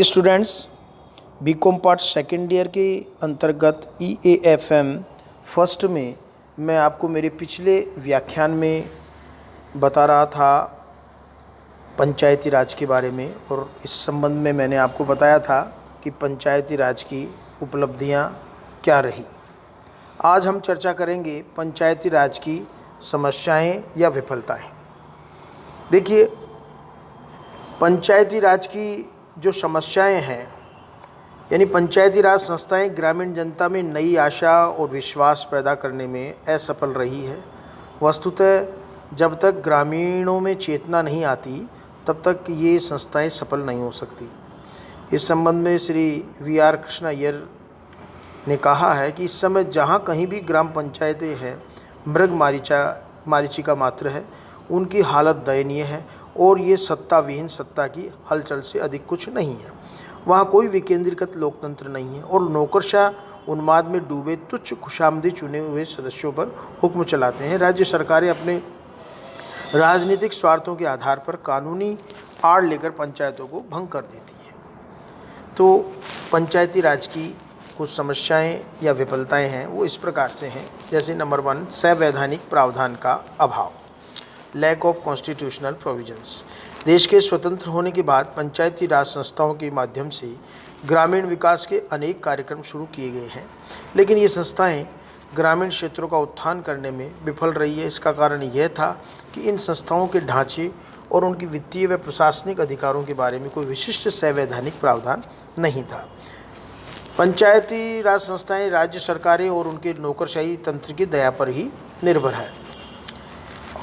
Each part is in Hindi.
Students, BCom part second year के अंतर्गत EAFM फर्स्ट में मैं आपको मेरे पिछले व्याख्यान में बता रहा था पंचायती राज के बारे में, और इस संबंध में मैंने आपको बताया था कि पंचायती राज की उपलब्धियां क्या रही। आज हम चर्चा करेंगे पंचायती राज की समस्याएं या विफलताएं। देखिए, पंचायती राज की जो समस्याएं हैं, यानी पंचायती राज संस्थाएं ग्रामीण जनता में नई आशा और विश्वास पैदा करने में असफल रही है। वस्तुतः जब तक ग्रामीणों में चेतना नहीं आती तब तक ये संस्थाएं सफल नहीं हो सकती। इस संबंध में श्री VR कृष्ण अय्यर ने कहा है कि इस समय जहाँ कहीं भी ग्राम पंचायतें हैं, मृग मारीचिका मात्र है। उनकी हालत दयनीय है और ये सत्ता विहीन सत्ता की हलचल से अधिक कुछ नहीं है। वहाँ कोई विकेंद्रीकृत लोकतंत्र नहीं है और नौकरशाह उन्माद में डूबे तुच्छ खुशामदी चुने हुए सदस्यों पर हुक्म चलाते हैं। राज्य सरकारें अपने राजनीतिक स्वार्थों के आधार पर कानूनी आड़ लेकर पंचायतों को भंग कर देती है। तो पंचायती राज की कुछ समस्याएं या विफलताएं हैं, वो इस प्रकार से हैं। जैसे नंबर 1, संवैधानिक प्रावधान का अभाव, लैक ऑफ कॉन्स्टिट्यूशनल प्रोविजंस। देश के स्वतंत्र होने के बाद पंचायती राज संस्थाओं के माध्यम से ग्रामीण विकास के अनेक कार्यक्रम शुरू किए गए हैं, लेकिन ये संस्थाएं ग्रामीण क्षेत्रों का उत्थान करने में विफल रही है। इसका कारण यह था कि इन संस्थाओं के ढांचे और उनकी वित्तीय व प्रशासनिक अधिकारों के बारे में कोई विशिष्ट संवैधानिक प्रावधान नहीं था। पंचायती राज संस्थाएं राज्य सरकारें और उनके नौकरशाही तंत्र की दया पर ही निर्भर है,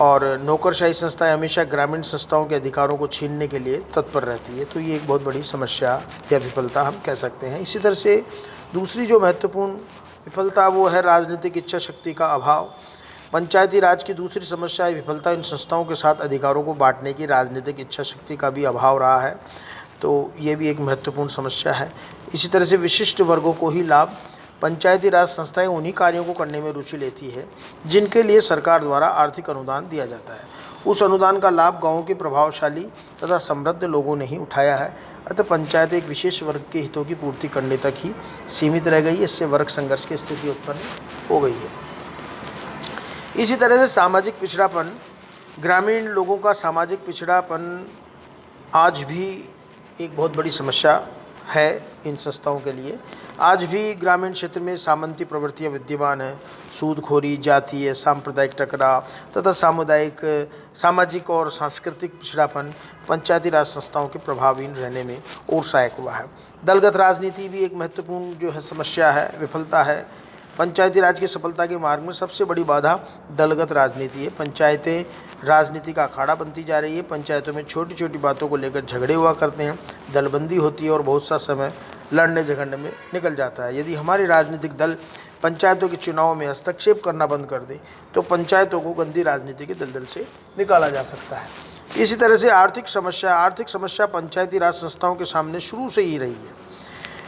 और नौकरशाही संस्थाएं हमेशा ग्रामीण संस्थाओं के अधिकारों को छीनने के लिए तत्पर रहती है। तो ये एक बहुत बड़ी समस्या या विफलता हम कह सकते हैं। इसी तरह से दूसरी जो महत्वपूर्ण विफलता वो है राजनीतिक इच्छा शक्ति का अभाव। पंचायती राज की दूसरी समस्या है विफलता इन संस्थाओं के साथ अधिकारों को बांटने की राजनीतिक इच्छा शक्ति का भी अभाव रहा है। तो ये भी एक महत्वपूर्ण समस्या है। इसी तरह से विशिष्ट वर्गों को ही लाभ। पंचायती राज संस्थाएं उन्हीं कार्यों को करने में रुचि लेती है जिनके लिए सरकार द्वारा आर्थिक अनुदान दिया जाता है। उस अनुदान का लाभ गाँव के प्रभावशाली तथा समृद्ध लोगों ने ही उठाया है। अतः पंचायत एक विशेष वर्ग के हितों की पूर्ति करने तक ही सीमित रह गई। इससे वर्ग संघर्ष की स्थिति उत्पन्न हो गई है। इसी तरह से सामाजिक पिछड़ापन, ग्रामीण लोगों का सामाजिक पिछड़ापन आज भी एक बहुत बड़ी समस्या है इन संस्थाओं के लिए। आज भी ग्रामीण क्षेत्र में सामंती प्रवृत्तियां विद्यमान हैं। सूदखोरी, जातीय सांप्रदायिक टकराव तथा सामाजिक और सांस्कृतिक पिछड़ापन पंचायती राज संस्थाओं के प्रभावहीन रहने में और सहायक हुआ है। दलगत राजनीति भी एक महत्वपूर्ण जो है समस्या है, विफलता है। पंचायती राज की सफलता के मार्ग में सबसे बड़ी बाधा दलगत राजनीति है। पंचायतें राजनीति का अखाड़ा बनती जा रही है। पंचायतों में छोटी छोटी बातों को लेकर झगड़े हुआ करते हैं, दलबंदी होती है और बहुत सा समय लड़ने झगड़ने में निकल जाता है। यदि हमारे राजनीतिक दल पंचायतों के चुनाव में हस्तक्षेप करना बंद कर दे तो पंचायतों को गंदी राजनीति के दलदल से निकाला जा सकता है। इसी तरह से आर्थिक समस्या पंचायती राज संस्थाओं के सामने शुरू से ही रही है।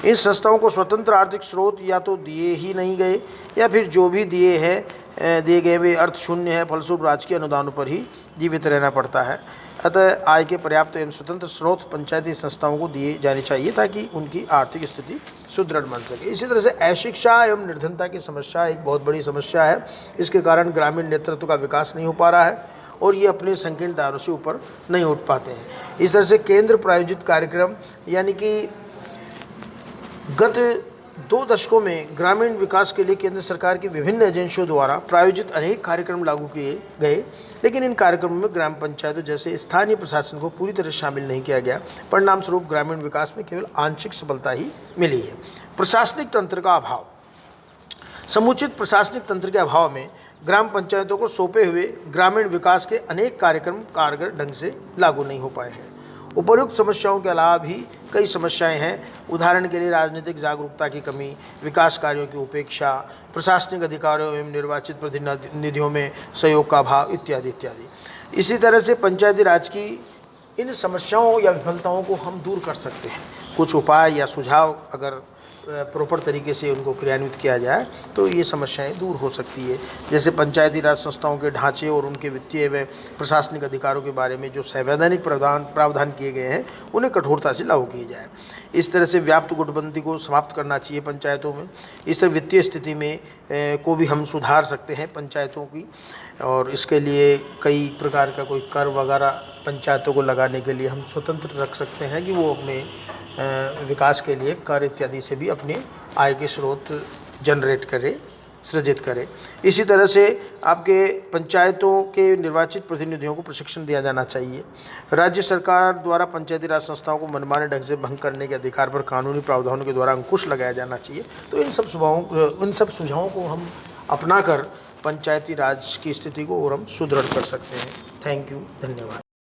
इन संस्थाओं को स्वतंत्र आर्थिक स्रोत या तो दिए ही नहीं गए या फिर जो भी दिए गए वे अर्थ शून्य है। फलस्वरूप राजकीय अनुदानों पर ही जीवित रहना पड़ता है। अतः आय के पर्याप्त एवं स्वतंत्र स्रोत पंचायती संस्थाओं को दिए जाने चाहिए ताकि उनकी आर्थिक स्थिति सुदृढ़ बन सके। इसी तरह से अशिक्षा एवं निर्धनता की समस्या एक बहुत बड़ी समस्या है। इसके कारण ग्रामीण नेतृत्व का विकास नहीं हो पा रहा है और ये अपने संकीर्ण दायरों से ऊपर नहीं उठ पाते हैं। इस तरह से केंद्र प्रायोजित कार्यक्रम, यानी कि गत 2 दशकों में ग्रामीण विकास के लिए केंद्र सरकार की विभिन्न एजेंसियों द्वारा प्रायोजित अनेक कार्यक्रम लागू किए गए, लेकिन इन कार्यक्रमों में ग्राम पंचायतों जैसे स्थानीय प्रशासन को पूरी तरह शामिल नहीं किया गया। परिणाम स्वरूप ग्रामीण विकास में केवल आंशिक सफलता ही मिली है। प्रशासनिक तंत्र का अभाव, समुचित प्रशासनिक तंत्र के अभाव में ग्राम पंचायतों को सौंपे हुए ग्रामीण विकास के अनेक कार्यक्रम कारगर ढंग से लागू नहीं हो पाए हैं। उपयुक्त समस्याओं के अलावा भी कई समस्याएं हैं। उदाहरण के लिए राजनीतिक जागरूकता की कमी, विकास कार्यों की उपेक्षा, प्रशासनिक अधिकारियों एवं निर्वाचित प्रतिनिधियों में सहयोग का अभाव इत्यादि इत्यादि। इसी तरह से पंचायती राज की इन समस्याओं या विफलताओं को हम दूर कर सकते हैं। कुछ उपाय या सुझाव अगर प्रॉपर तरीके से उनको क्रियान्वित किया जाए तो ये समस्याएं दूर हो सकती है। जैसे पंचायती राज संस्थाओं के ढांचे और उनके वित्तीय व प्रशासनिक अधिकारों के बारे में जो संवैधानिक प्रावधान किए गए हैं उन्हें कठोरता से लागू किए जाए। इस तरह से व्याप्त गुटबंदी को समाप्त करना चाहिए पंचायतों में। इस तरह वित्तीय स्थिति में को भी हम सुधार सकते हैं पंचायतों की, और इसके लिए कई प्रकार का कोई कर वगैरह पंचायतों को लगाने के लिए हम स्वतंत्र रख सकते हैं कि वो अपने विकास के लिए कर इत्यादि से भी अपने आय के स्रोत जनरेट करे, सृजित करे। इसी तरह से आपके पंचायतों के निर्वाचित प्रतिनिधियों को प्रशिक्षण दिया जाना चाहिए। राज्य सरकार द्वारा पंचायती राज संस्थाओं को मनमाने ढंग से भंग करने के अधिकार पर कानूनी प्रावधानों के द्वारा अंकुश लगाया जाना चाहिए। तो इन सब सुझावों को हम अपनाकर पंचायती राज की स्थिति को और हम सुदृढ़ कर सकते हैं। थैंक यू, धन्यवाद।